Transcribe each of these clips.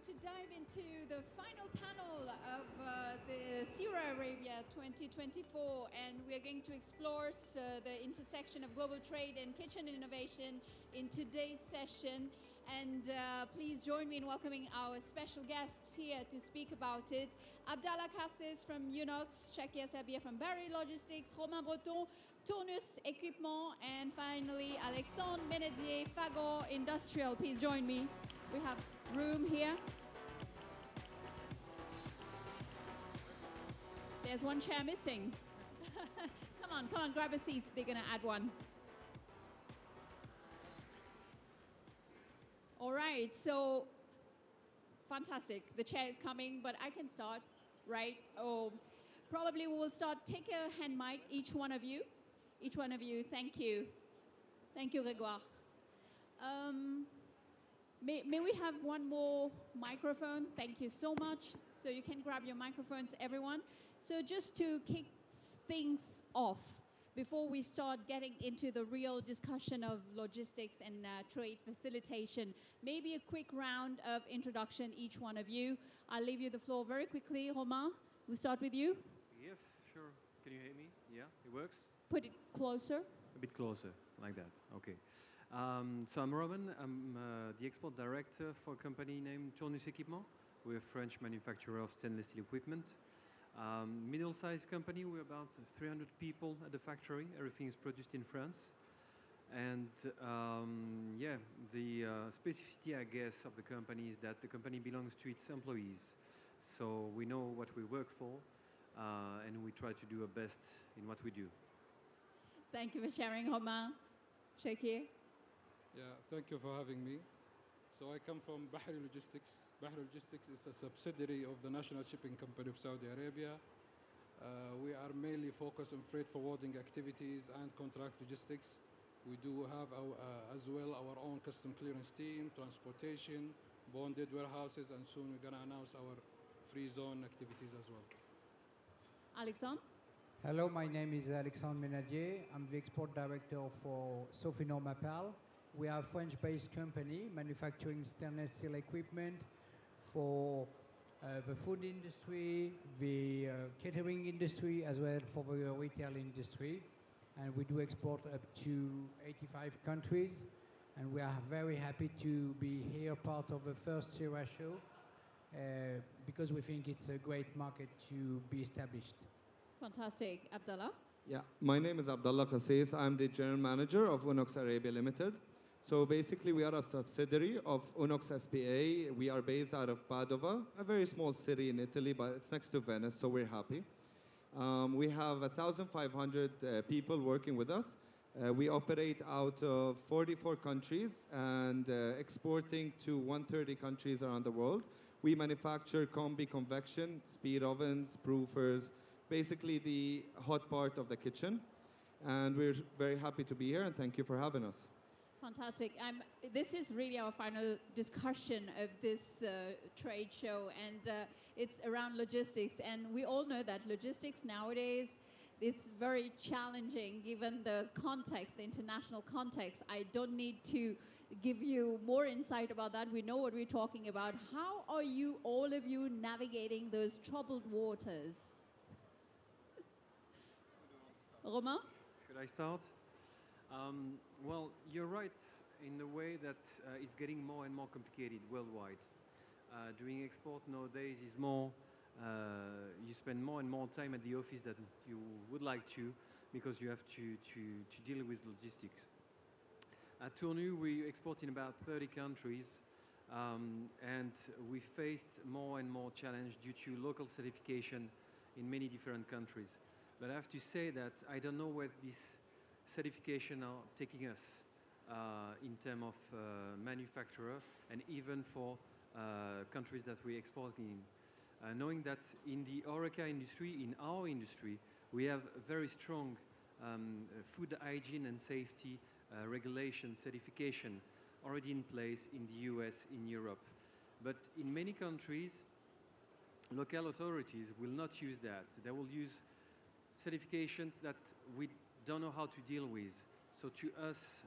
to dive into the final panel of the Sirha Arabia 2024, and we're going to explore the intersection of global trade and kitchen innovation in today's session. And please join me in welcoming our special guests here to speak about it. Abdallah Kassis from Unox, Sirha Arabia from Barry Logistics, Romain Breton, Tournus Equipment, and finally Alexandre Menedier, Fagot Industrial. Please join me. We have room here. There's one chair missing. Come on, grab a seat. They're going to add one. All right, so fantastic. The chair is coming, but I can start, right? Oh, probably we will start. Take a hand mic, each one of you. Each one of you. Thank you. Thank you, Grégoire. May we have one more microphone? Thank you so much. So you can grab your microphones, everyone. So just to kick things off, before we start getting into the real discussion of logistics and trade facilitation, maybe a quick round of introduction, each one of you. I'll leave you the floor very quickly. Romain, we'll start with you. Yes, sure. Can you hear me? Yeah, it works? Put it closer. A bit closer, like that. Okay. So I'm Roman. I'm the export director for a company named Tournus Equipment. We're a French manufacturer of stainless steel equipment. Middle-sized company. We're about 300 people at the factory. Everything is produced in France. And yeah, the specificity, I guess, of the company is that the company belongs to its employees. So we know what we work for, and we try to do our best in what we do. Thank you for sharing, Romain. Shakir. Yeah, thank you for having me. So I come from Bahri Logistics. Bahri Logistics is a subsidiary of the National Shipping Company of Saudi Arabia. We are mainly focused on freight forwarding activities and contract logistics. We do have as well our own custom clearance team, transportation, bonded warehouses, and soon we're going to announce our free zone activities as well. Alexandre? Hello, my name is Alexandre Menadier. I'm the export director for Sofinor Mapal. We are a French-based company manufacturing stainless steel equipment for the food industry, the catering industry, as well for the retail industry. And we do export up to 85 countries. And we are very happy to be here, part of the first Sirha show, because we think it's a great market to be established. Fantastic. Abdallah? Yeah, my name is Abdallah Kassis. I'm the general manager of Unox Arabia Limited. So basically, we are a subsidiary of Unox SPA. We are based out of Padova, a very small city in Italy, but it's next to Venice, so we're happy. We have 1,500 people working with us. We operate out of 44 countries and exporting to 130 countries around the world. We manufacture combi convection, speed ovens, proofers, basically the hot part of the kitchen. And we're very happy to be here, and thank you for having us. Fantastic. This is really our final discussion of this trade show, and it's around logistics. And we all know that logistics nowadays, it's very challenging given the context, the international context. I don't need to give you more insight about that. We know what we're talking about. How are you, all of you, navigating those troubled waters? Romain? Should I start? Well, you're right in the way that it's getting more and more complicated worldwide. Doing export nowadays is more, you spend more and more time at the office than you would like to, because you have to deal with logistics. At Tournus, we export in about 30 countries, and we faced more and more challenge due to local certification in many different countries. But I have to say that I don't know where this certification are taking us in terms of manufacturer, and even for countries that we export in. Knowing that in the HoReCa industry, in our industry, we have very strong food hygiene and safety regulation certification already in place in the US, in Europe. But in many countries, local authorities will not use that. They will use certifications that we don't know how to deal with. So to us,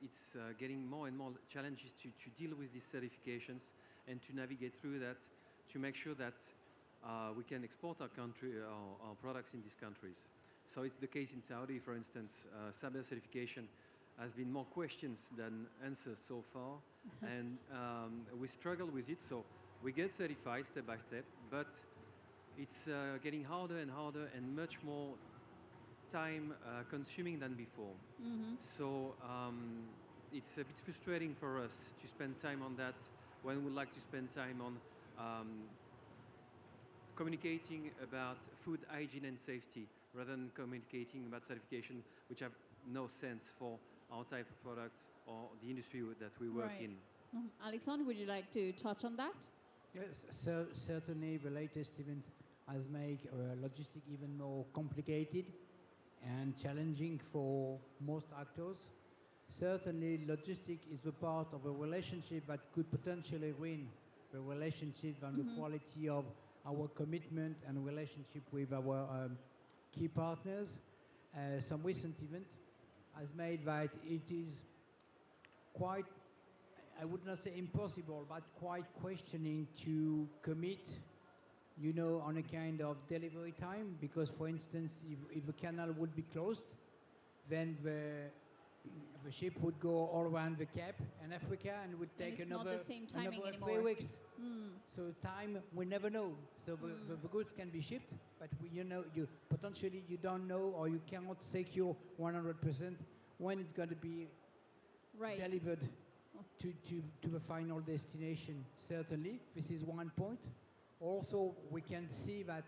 it's getting more and more challenges to deal with these certifications and to navigate through that to make sure that we can export our products in these countries. So it's the case in Saudi, for instance. SABER certification has been more questions than answers so far, and we struggle with it. So we get certified step by step, but it's getting harder and harder and much more time consuming than before. So it's a bit frustrating for us to spend time on that when we'd like to spend time on communicating about food hygiene and safety rather than communicating about certification, which have no sense for our type of product or the industry that we work in. Alexandre, would you like to touch on that? Yes, so certainly the latest event has made logistics even more complicated and challenging for most actors. Certainly, logistics is a part of a relationship that could potentially ruin the relationship and the quality of our commitment and relationship with our key partners. Some recent event has made that it is quite, I would not say impossible, but quite questioning to commit, you know, on a kind of delivery time, because for instance, if a canal would be closed, then the ship would go all around the Cape in Africa and would take another 3 weeks. So time, we never know. So the goods can be shipped, but you know, you potentially you don't know, or you cannot secure 100% when it's going to be delivered to the final destination. Certainly, this is one point. Also, we can see that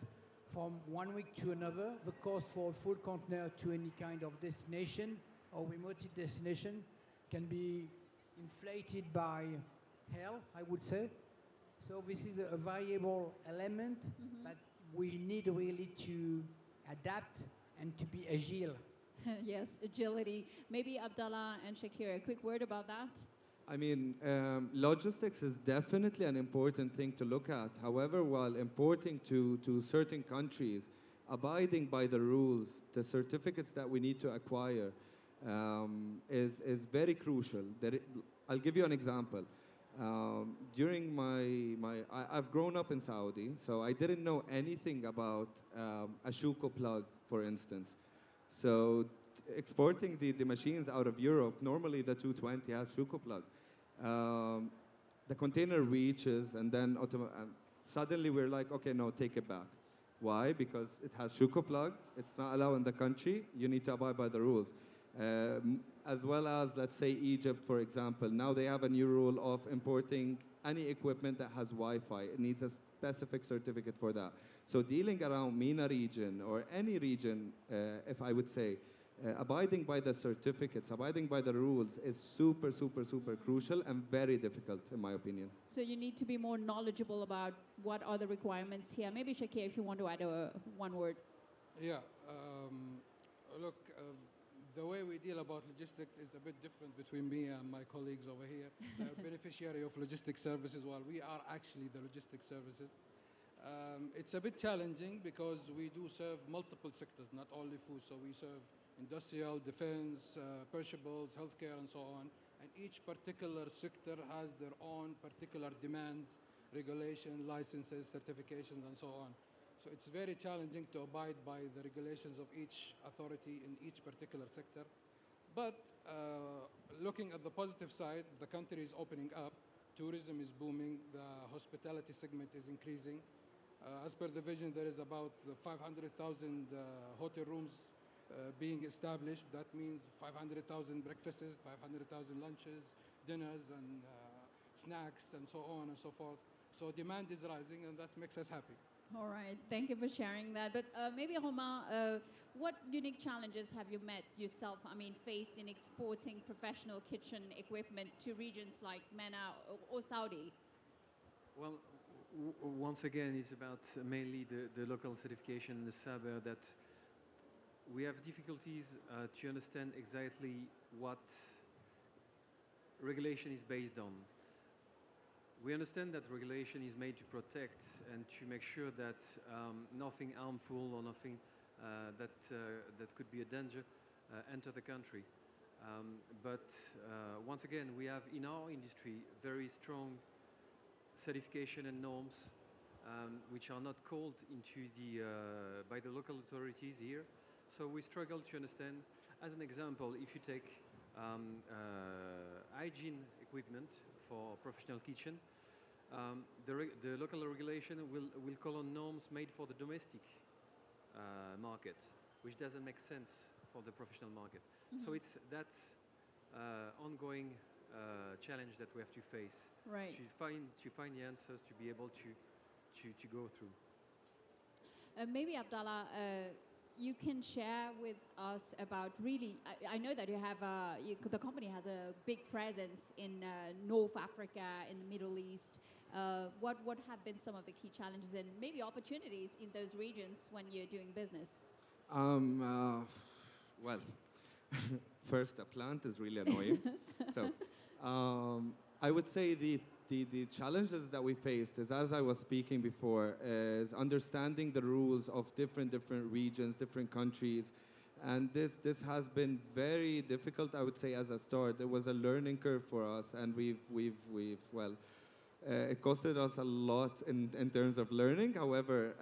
from 1 week to another, the cost for a full container to any kind of destination or remote destination can be inflated by hell, I would say. So this is a variable element that we need really to adapt and to be agile. Yes, agility. Maybe Abdallah and Shakir, a quick word about that. I mean, logistics is definitely an important thing to look at. However, while importing to certain countries, abiding by the rules, the certificates that we need to acquire is very crucial. I'll give you an example. During I've grown up in Saudi, so I didn't know anything about a Shuko plug, for instance. So exporting the machines out of Europe, normally the 220 has Shuko plug. The container reaches, and then suddenly we're like, okay, no, take it back. Why? Because it has Shuko plug. It's not allowed in the country. You need to abide by the rules. As well as, let's say, Egypt, for example. Now they have a new rule of importing any equipment that has Wi-Fi. It needs a specific certificate for that. So dealing around MENA region or any region, if I would say, abiding by the certificates, abiding by the rules is super, super, super crucial and very difficult, in my opinion. So you need to be more knowledgeable about what are the requirements here. Maybe Shakir, if you want to add one word. Yeah. Look, the way we deal about logistics is a bit different between me and my colleagues over here. They're beneficiary of logistics services while we are actually the logistics services. It's a bit challenging because we do serve multiple sectors, not only food. So we serve industrial, defense, perishables, healthcare, and so on. And each particular sector has their own particular demands, regulation, licenses, certifications, and so on. So it's very challenging to abide by the regulations of each authority in each particular sector. But looking at the positive side, the country is opening up. Tourism is booming. The hospitality segment is increasing. As per the vision, there is about 500,000 hotel rooms being established. That means 500,000 breakfasts, 500,000 lunches, dinners, and snacks, and so on and so forth. So demand is rising, and that makes us happy. All right, thank you for sharing that. But maybe, Homa, what unique challenges have you met yourself, faced in exporting professional kitchen equipment to regions like MENA or Saudi? Well, once again, it's about mainly the local certification and the SABER that we have difficulties to understand exactly what regulation is based on. We understand that regulation is made to protect and to make sure that nothing harmful or nothing that could be a danger enter the country. But once again, we have in our industry very strong certification and norms which are not called into by the local authorities here. So we struggle to understand. As an example, if you take hygiene equipment for professional kitchen, the local regulation will call on norms made for the domestic market, which doesn't make sense for the professional market. So it's that ongoing challenge that we have to face Right. to find the answers to be able to go through. Maybe Abdallah, you can share with us about really. I know that you have the company has a big presence in North Africa, in the Middle East. What have been some of the key challenges and maybe opportunities in those regions when you're doing business? Well, first, the plant is really annoying. So, I would say the challenges that we faced is, as I was speaking before, is understanding the rules of different regions, different countries, and this has been very difficult. I would say as a start, it was a learning curve for us, and we've well. It costed us a lot in terms of learning. However,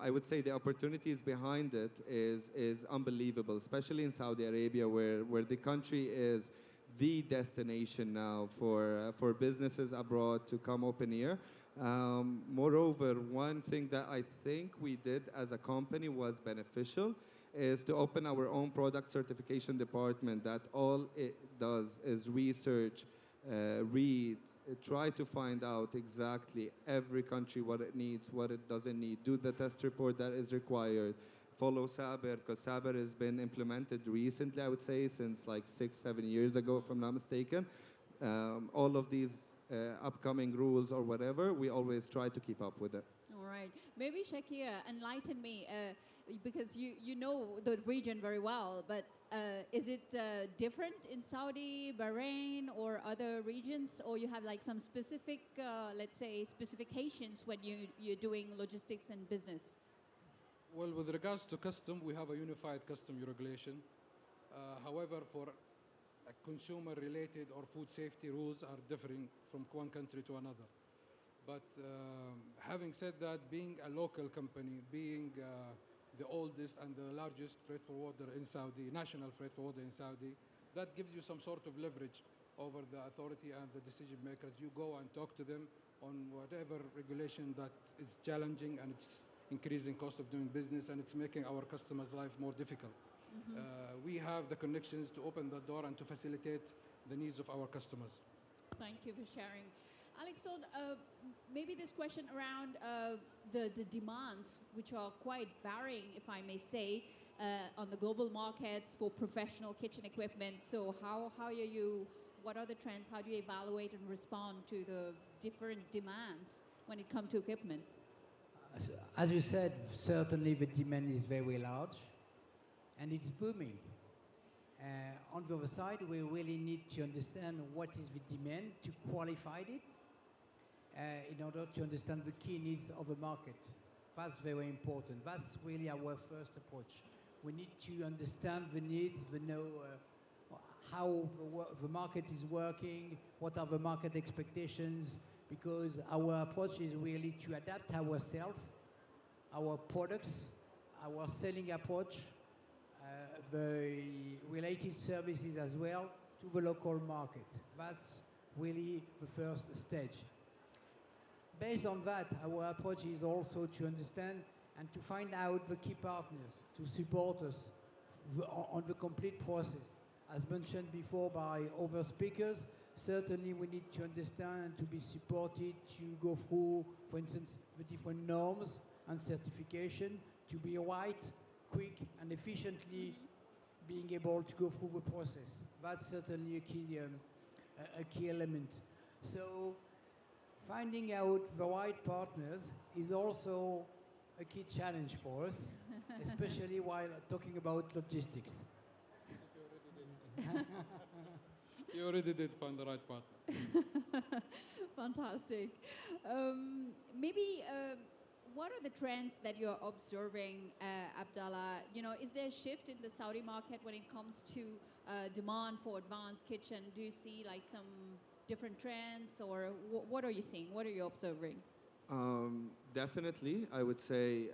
I would say the opportunities behind it is unbelievable, especially in Saudi Arabia, where the country is the destination now for businesses abroad to come open here. Moreover, one thing that I think we did as a company was beneficial is to open our own product certification department that all it does is research, read, try to find out exactly every country what it needs, what it doesn't need, do the test report that is required, follow Saber, because Saber has been implemented recently, I would say, since like 6, 7 years ago, if I'm not mistaken. All of these upcoming rules or whatever, we always try to keep up with it. All right. Maybe Shakir, enlighten me, because you know the region very well, but is it different in Saudi, Bahrain, or other regions, or you have like some specific, let's say, specifications when you're doing logistics and business? Well, with regards to custom, we have a unified custom regulation. However, for consumer-related or food safety rules are differing from one country to another. But having said that, being a local company, being the oldest and the largest freight forwarder in Saudi, national freight forwarder in Saudi, that gives you some sort of leverage over the authority and the decision makers. You go and talk to them on whatever regulation that is challenging and it's increasing cost of doing business and it's making our customers' life more difficult. We have the connections to open the door and to facilitate the needs of our customers. Thank you for sharing. Alexon, maybe this question around the demands, which are quite varying, if I may say, on the global markets for professional kitchen equipment. So how are you, what are the trends? How do you evaluate and respond to the different demands when it comes to equipment? As you said, certainly the demand is very large and it's booming. On the other side, we really need to understand what is the demand to qualify it in order to understand the key needs of the market. That's very important. That's really our first approach. We need to understand the needs, know how the market is working, what are the market expectations, because our approach is really to adapt ourselves, our products, our selling approach, the related services as well to the local market. That's really the first stage. Based on that, our approach is also to understand and to find out the key partners to support us on the complete process. As mentioned before by other speakers, certainly we need to understand and to be supported to go through, for instance, the different norms and certification to be right, quick and efficiently being able to go through the process. That's certainly a key element. So finding out the right partners is also a key challenge for us, especially while talking about logistics. You already did find the right partner. Fantastic. Maybe what are the trends that you're observing, Abdallah? You know, is there a shift in the Saudi market when it comes to demand for advanced kitchen? Do you see like some different trends, or what are you seeing? What are you observing? Definitely, I would say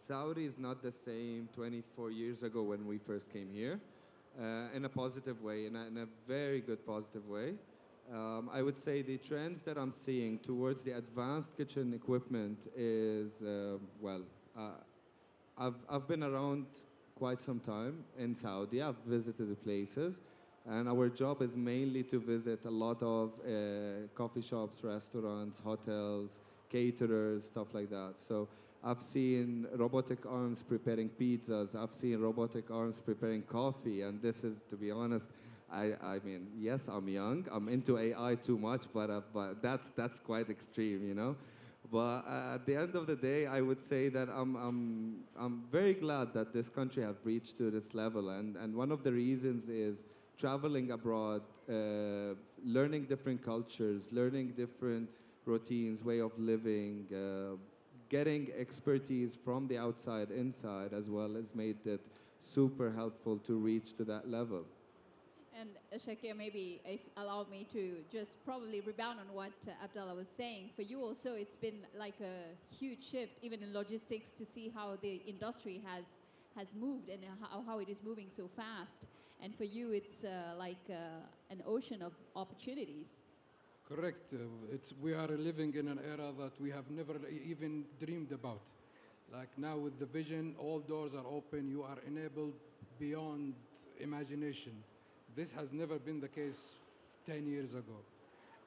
Saudi is not the same 24 years ago when we first came here, in a positive way, in a very good positive way. I would say the trends that I'm seeing towards the advanced kitchen equipment is, I've been around quite some time in Saudi. I've visited the places, and our job is mainly to visit a lot of coffee shops, restaurants, hotels, caterers, stuff like that. So I've seen robotic arms preparing pizzas. I've seen robotic arms preparing coffee, and this is, to be honest, I mean, yes, I'm young. I'm into AI too much, but that's quite extreme, you know. But at the end of the day, I would say that I'm very glad that this country have reached to this level. And one of the reasons is traveling abroad, learning different cultures, learning different routines, way of living, getting expertise from the outside inside as well has made it super helpful to reach to that level. And Shakir, maybe if allow me to just probably rebound on what Abdallah was saying. For you also, it's been like a huge shift, even in logistics, to see how the industry has moved and how it is moving so fast. And for you, it's like an ocean of opportunities. Correct. We are living in an era that we have never even dreamed about. Like now with the vision, all doors are open. You are enabled beyond imagination. This has never been the case 10 years ago.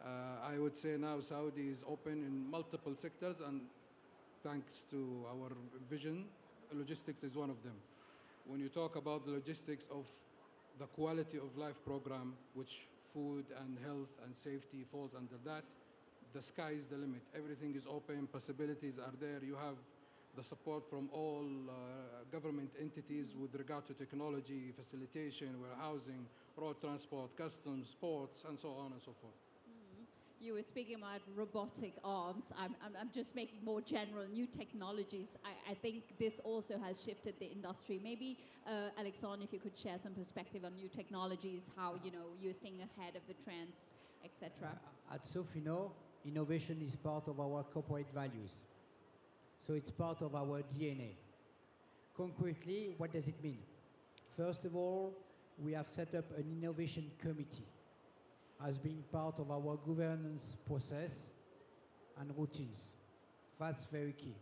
I would say now Saudi is open in multiple sectors, and thanks to our vision, logistics is one of them. When you talk about the logistics of the quality of life program, which food and health and safety falls under that, the sky is the limit. Everything is open, possibilities are there. You have the support from all government entities with regard to technology, facilitation, warehousing, road transport, customs, ports, and so on and so forth. You were speaking about robotic arms. I'm just making more general new technologies. I think this also has shifted the industry. Maybe, Alexandre, if you could share some perspective on new technologies, how you're staying ahead of the trends, etc. At Sofino, innovation is part of our corporate values. So it's part of our DNA. Concretely, what does it mean? First of all, we have set up an innovation committee as being part of our governance process and routines. That's very key.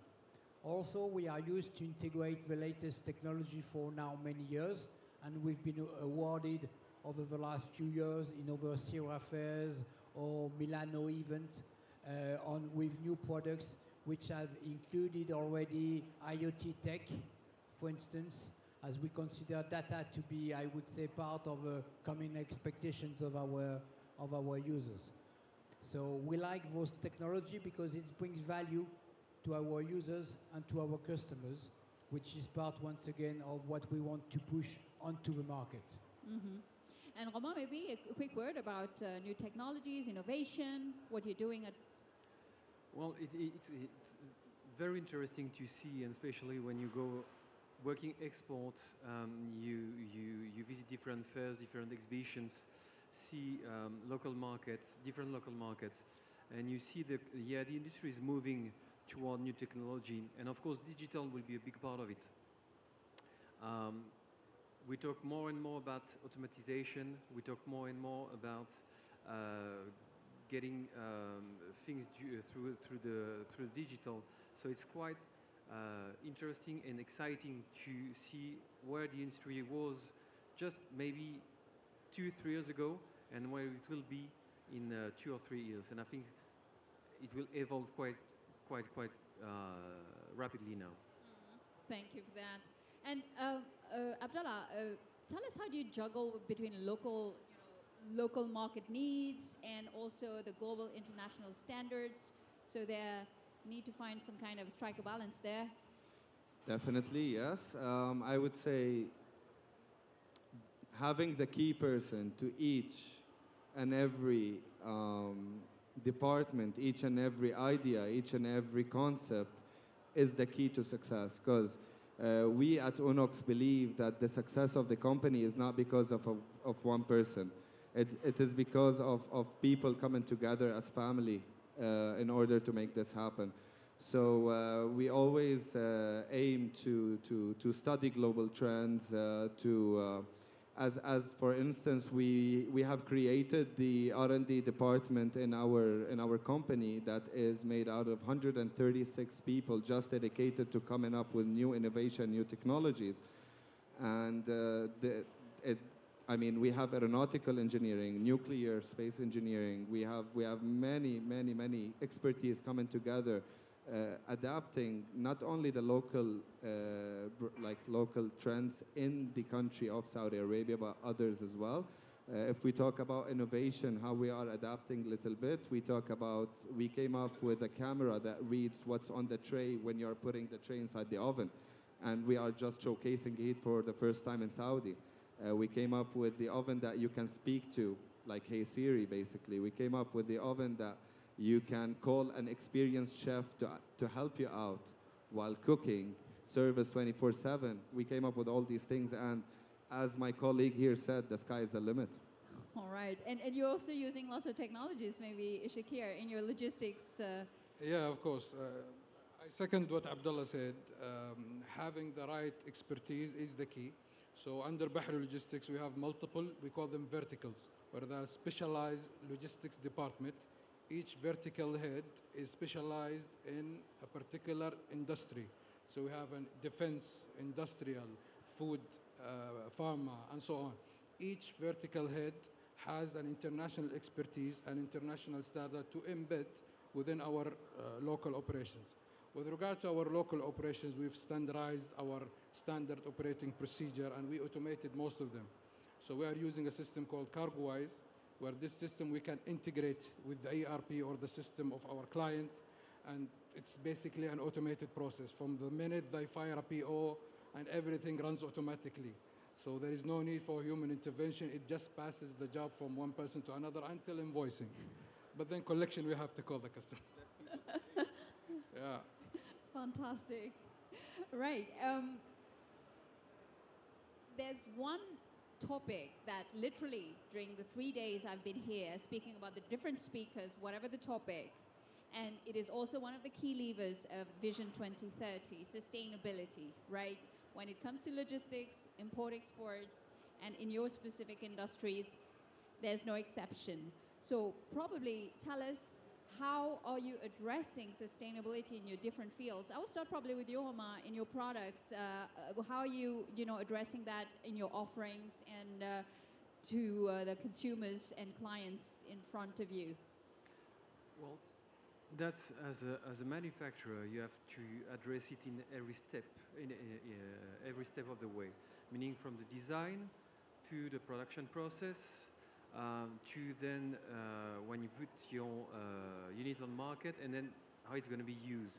Also, we are used to integrate the latest technology for now many years, and we've been awarded over the last few years in over Sirha fairs or Milano event with new products which have included already IoT tech, for instance, as we consider data to be, I would say, part of the coming expectations of our users. So we like those technology because it brings value to our users and to our customers, which is part, once again, of what we want to push onto the market. Mm-hmm. And Romain, maybe a quick word about new technologies, innovation, what you're doing at... Well, it's very interesting to see, and especially when you go working export, you visit different fairs, different exhibitions, see local markets, different local markets, and you see that, yeah, the industry is moving toward new technology, and of course digital will be a big part of it. We talk more and more about automatization. We talk more and more about getting things through the digital. So it's quite interesting and exciting to see where the industry was just maybe 2-3 years ago and where it will be in 2 or 3 years. And I think it will evolve quite rapidly now. Thank you for that. And Abdallah, tell us, how do you juggle between local market needs and also the global international standards? So there need to find some kind of strike a balance there. Definitely, yes. I would say having the key person to each and every department, each and every idea, each and every concept is the key to success. Because we at Unox believe that the success of the company is not because of one person. It is because of people coming together as family in order to make this happen. So we always aim to study global trends, as for instance, we have created the R&D department in our company that is made out of 136 people just dedicated to coming up with new innovation, new technologies. And I mean, we have aeronautical engineering, nuclear space engineering. We have many expertise coming together, adapting not only the local local trends in the country of Saudi Arabia, but others as well. If we talk about innovation, how we are adapting a little bit, we came up with a camera that reads what's on the tray when you're putting the tray inside the oven. And we are just showcasing it for the first time in Saudi. We came up with the oven that you can speak to, like Hey Siri, basically. We came up with the oven that you can call an experienced chef to help you out while cooking, service 24/7. We came up with all these things, and as my colleague here said, the sky is the limit. All right, and you're also using lots of technologies, maybe Shakir, in your logistics. Yeah, of course. I second what Abdullah said. Having the right expertise is the key. So under Bahri Logistics, we have multiple, we call them verticals, where there are specialized logistics department. Each vertical head is specialized in a particular industry. So we have a defense, industrial, food, pharma, and so on. Each vertical head has an international expertise and international standard to embed within our local operations. With regard to our local operations, we've standardized our standard operating procedure and we automated most of them. So we are using a system called CargoWise, where this system we can integrate with the ERP or the system of our client, and it's basically an automated process. From the minute they fire a PO, and everything runs automatically. So there is no need for human intervention. It just passes the job from one person to another until invoicing. But then collection, we have to call the customer. Yeah. Fantastic. Right. There's one topic that literally during the 3 days I've been here speaking about the different speakers, whatever the topic, and it is also one of the key levers of Vision 2030, sustainability, right? When it comes to logistics, import, exports, and in your specific industries, there's no exception. So probably tell us, how are you addressing sustainability in your different fields? I will start probably with you, Omar, in your products. How are you, addressing that in your offerings and to the consumers and clients in front of you? Well, that's as a manufacturer, you have to address it in every step of the way, meaning from the design to the production process, to then when you put your unit on market, and then how it's going to be used.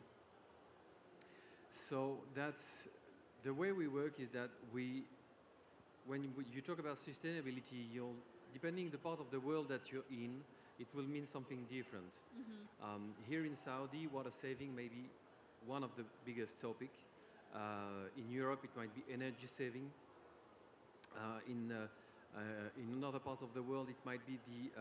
So that's the way we work, is that when you talk about sustainability, depending the part of the world that you're in, it will mean something different. Here in Saudi, water saving may be one of the biggest topic. In Europe, it might be energy saving. In another part of the world, it might be the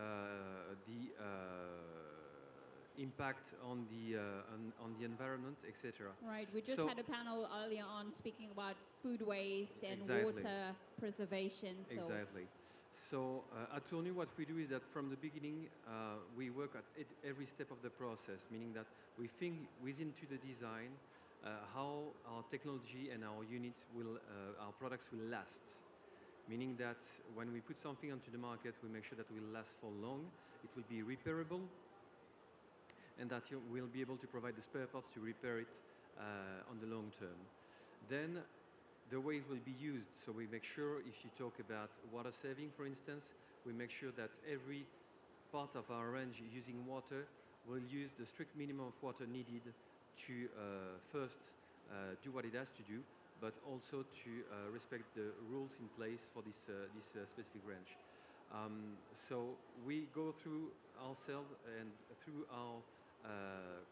impact on the environment, etc. Right. We just had a panel earlier on speaking about food waste and exactly. water preservation. So. Exactly. So at Tournu, what we do is that from the beginning, we work at every step of the process, meaning that we think within to the design how our technology and our units our products will last. Meaning that when we put something onto the market, we make sure that it will last for long, it will be repairable, and that you will be able to provide the spare parts to repair it on the long term. Then the way it will be used, so we make sure, if you talk about water saving, for instance, we make sure that every part of our range using water will use the strict minimum of water needed to first do what it has to do, but also to respect the rules in place for this specific range. So we go through ourselves and through our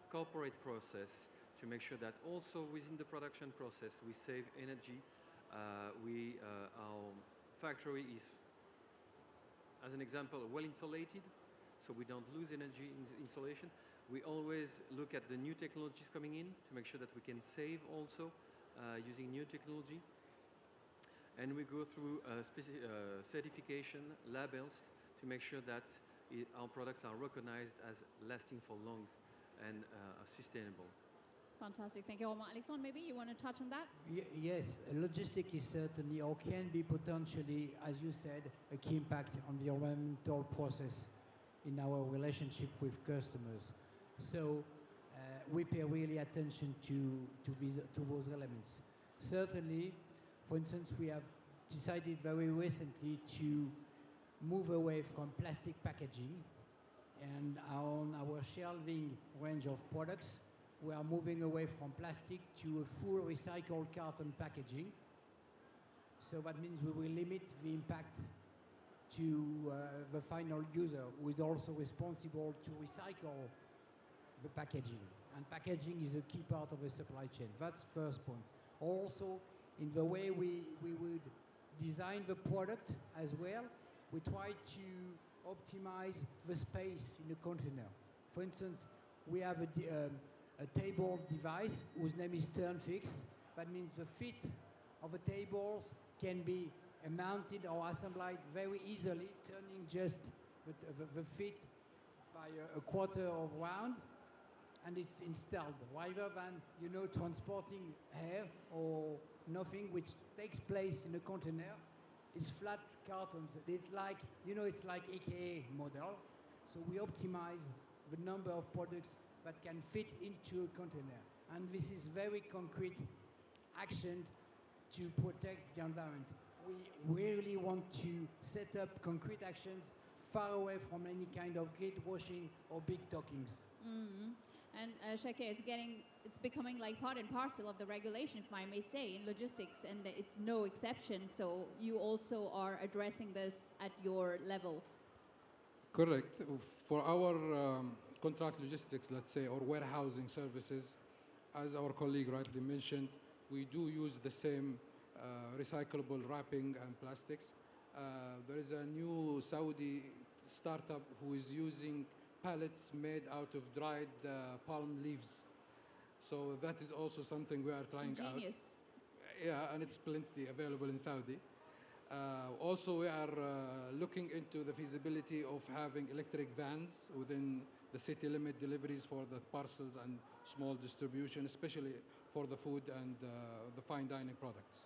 corporate process to make sure that also within the production process we save energy. Our factory is, as an example, well insulated, so we don't lose energy in insulation. We always look at the new technologies coming in to make sure that we can save also using new technology. And we go through certification labels to make sure that our products are recognized as lasting for long and sustainable. Fantastic. Thank you, Omar. Alexandre, maybe you want to touch on that? Yes, logistics is certainly or can be potentially, as you said, a key impact on the environmental process in our relationship with customers. So we pay really attention to those elements. Certainly, for instance, we have decided very recently to move away from plastic packaging, and on our shelving range of products, we are moving away from plastic to a full recycled carton packaging. So that means we will limit the impact to the final user, who is also responsible to recycle the packaging. And packaging is a key part of the supply chain. That's the first point. Also, in the way we would design the product as well, we try to optimize the space in the container. For instance, we have a table device whose name is turn fix. That means the feet of the tables can be mounted or assembled very easily, turning just the feet by a quarter of round, and it's installed, rather than transporting air or nothing, which takes place in a container. It's flat cartons. It's like it's like IKEA model. So we optimize the number of products that can fit into a container, and this is very concrete action to protect the environment. We really want to set up concrete actions far away from any kind of grid washing or big talkings. Mm-hmm. And Shake, it's becoming like part and parcel of the regulation, if I may say, in logistics, and it's no exception. So you also are addressing this at your level. Correct. For our contract logistics, let's say, or warehousing services, as our colleague rightly mentioned, we do use the same recyclable wrapping and plastics. There is a new Saudi startup who is using pallets made out of dried palm leaves. So that is also something we are trying Ingenious. out. Yeah, and it's plenty available in Saudi. Also, we are looking into the feasibility of having electric vans within the city limit deliveries for the parcels and small distribution, especially for the food and the fine dining products.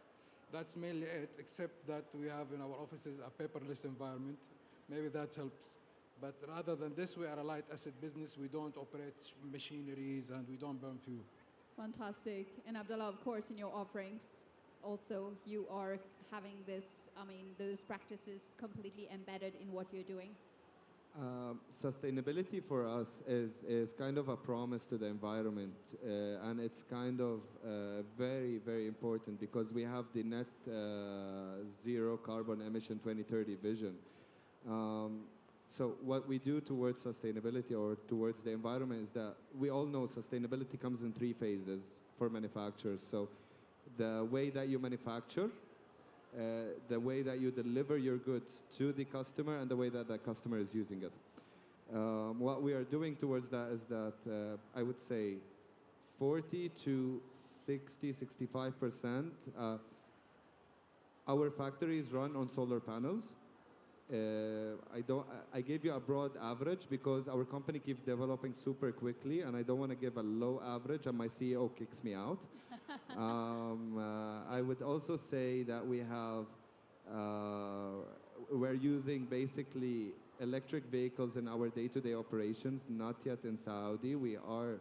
That's mainly it, except that we have in our offices a paperless environment. Maybe that helps. But rather than this, we are a light asset business. We don't operate machineries and we don't burn fuel. Fantastic. And Abdullah, of course, in your offerings, also you are having those practices completely embedded in what you're doing. Sustainability for us is kind of a promise to the environment, and it's kind of very, very important because we have the net zero carbon emission 2030 vision. So what we do towards sustainability or towards the environment is that we all know sustainability comes in 3 phases for manufacturers. So the way that you manufacture, the way that you deliver your goods to the customer, and the way that the customer is using it. What we are doing towards that is that I would say 40 to 60, 65%. Our factories run on solar panels. I gave you a broad average because our company keeps developing super quickly, and I don't want to give a low average, and my CEO kicks me out. I would also say that we're using basically electric vehicles in our day-to-day operations. Not yet in Saudi. We are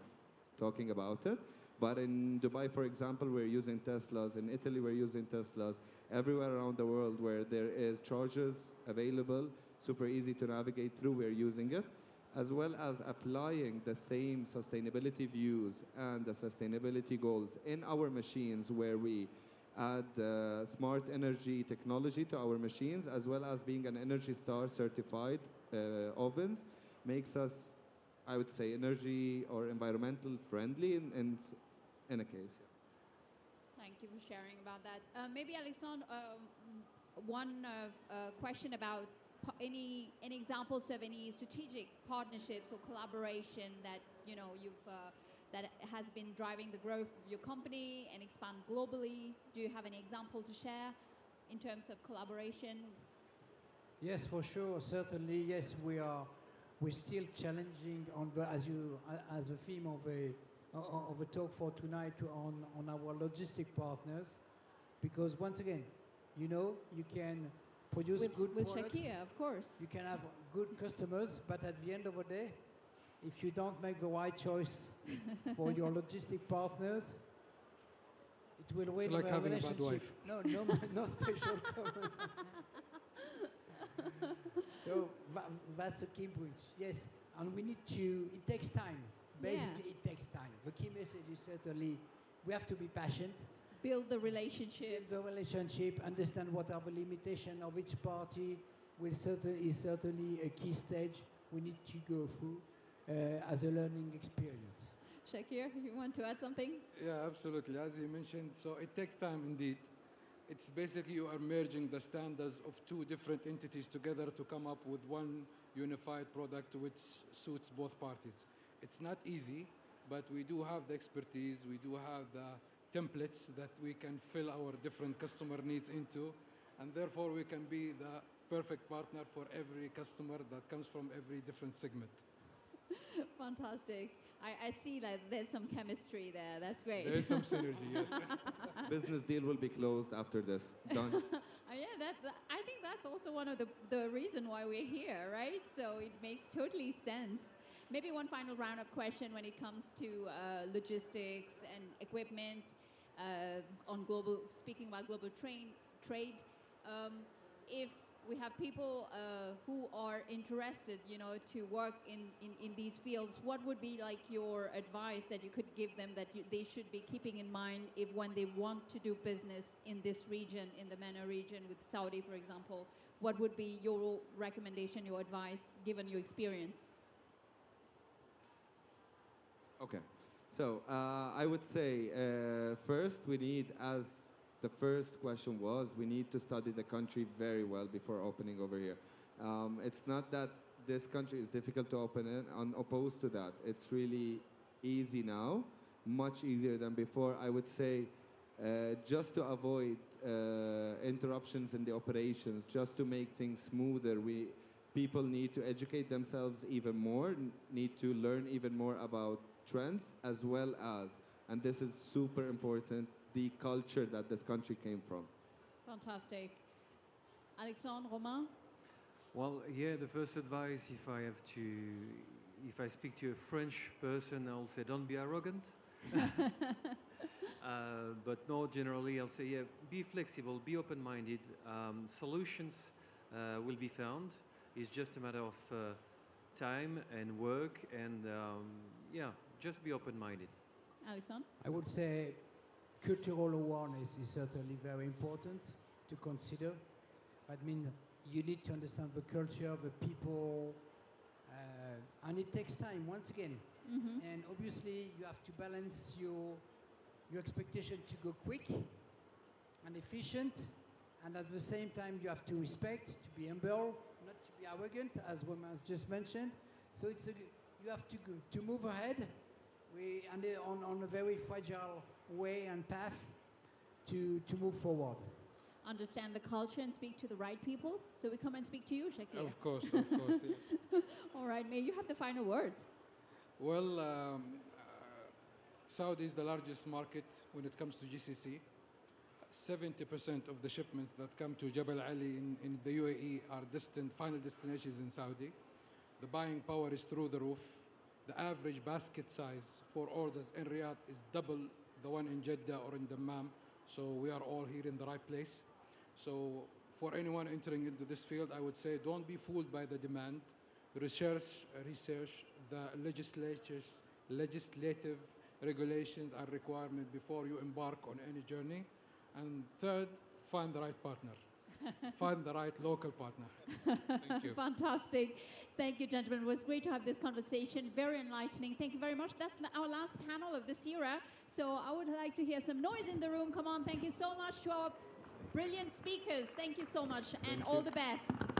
talking about it. But in Dubai, for example, we're using Teslas. In Italy, we're using Teslas. Everywhere around the world where there is chargers available, super easy to navigate through, we're using it, as well as applying the same sustainability views and the sustainability goals in our machines, where we add smart energy technology to our machines, as well as being an Energy Star certified ovens, makes us, I would say, energy or environmental friendly in a case. Yeah. Thank you for sharing about that. Maybe Alexandre, one question about any examples of any strategic partnerships or collaboration that you've that has been driving the growth of your company and expand globally. Do you have any example to share in terms of collaboration? Yes, for sure. Certainly, yes, we're still challenging on the as a theme of a talk for tonight on our logistic partners, because once again, you can produce good with products. Shakir, of course. You can have good customers, but at the end of the day, if you don't make the right choice for your logistic partners, it will ruin like the having a relationship. bad wife. No special comment. So that's a key point. Yes, and we need to. It takes time. Basically, it takes time. The key message is certainly we have to be patient. Build the relationship. Build the relationship. Understand what are the limitations of each party. Is certainly a key stage we need to go through as a learning experience. Shakir, you want to add something? Yeah, absolutely. As you mentioned, so it takes time indeed. It's basically you are merging the standards of two different entities together to come up with one unified product which suits both parties. It's not easy, but we do have the expertise, we do have the templates that we can fill our different customer needs into, and therefore we can be the perfect partner for every customer that comes from every different segment. Fantastic. I see that there's some chemistry there. That's great. There is some synergy, yes. Business deal will be closed after this. Done. I think that's also one of the reason why we're here, right? So it makes totally sense. Maybe one final round of question when it comes to logistics and equipment speaking about global trade. If we have people who are interested, to work in these fields, what would be like your advice that you could give them that they should be keeping in mind if when they want to do business in this region, in the MENA region with Saudi, for example, what would be your recommendation, your advice, given your experience? Okay. So I would say first we need, as the first question was, we need to study the country very well before opening over here. It's not that this country is difficult to open in, opposed to that. It's really easy now, much easier than before. I would say just to avoid interruptions in the operations, just to make things smoother, people need to educate themselves even more, need to learn even more about trends, as well as, and this is super important, the culture that this country came from. Fantastic. Alexandre, Romain? Well, yeah, the first advice, if I speak to a French person, I'll say don't be arrogant. But no, generally, I'll say, yeah, be flexible, be open-minded. Solutions will be found. It's just a matter of time and work, and yeah, just be open-minded. Alexandre? I would say cultural awareness is certainly very important to consider. I mean, you need to understand the culture, the people, and it takes time, once again. Mm-hmm. And obviously, you have to balance your expectation to go quick and efficient, and at the same time, you have to respect, to be humble, not to be arrogant, as Romain has just mentioned. So you have to move ahead on a very fragile way and path to move forward. Understand the culture and speak to the right people. So we come and speak to you, Shakir. Of course, yeah. All right, may you have the final words. Well, Saudi is the largest market when it comes to GCC. 70% of the shipments that come to Jabal Ali in the UAE are final destinations in Saudi. The buying power is through the roof. The average basket size for orders in Riyadh is double the one in Jeddah or in Dammam. So we are all here in the right place. So for anyone entering into this field, I would say don't be fooled by the demand. Research the legislative regulations and requirements before you embark on any journey. And third, find the right partner. find the right local partner. Thank you. Fantastic. Thank you, gentlemen. It was great to have this conversation. Very enlightening. Thank you very much. That's our last panel of the Sirha. So I would like to hear some noise in the room. Come on. Thank you so much to our brilliant speakers. Thank you so much, and all the best.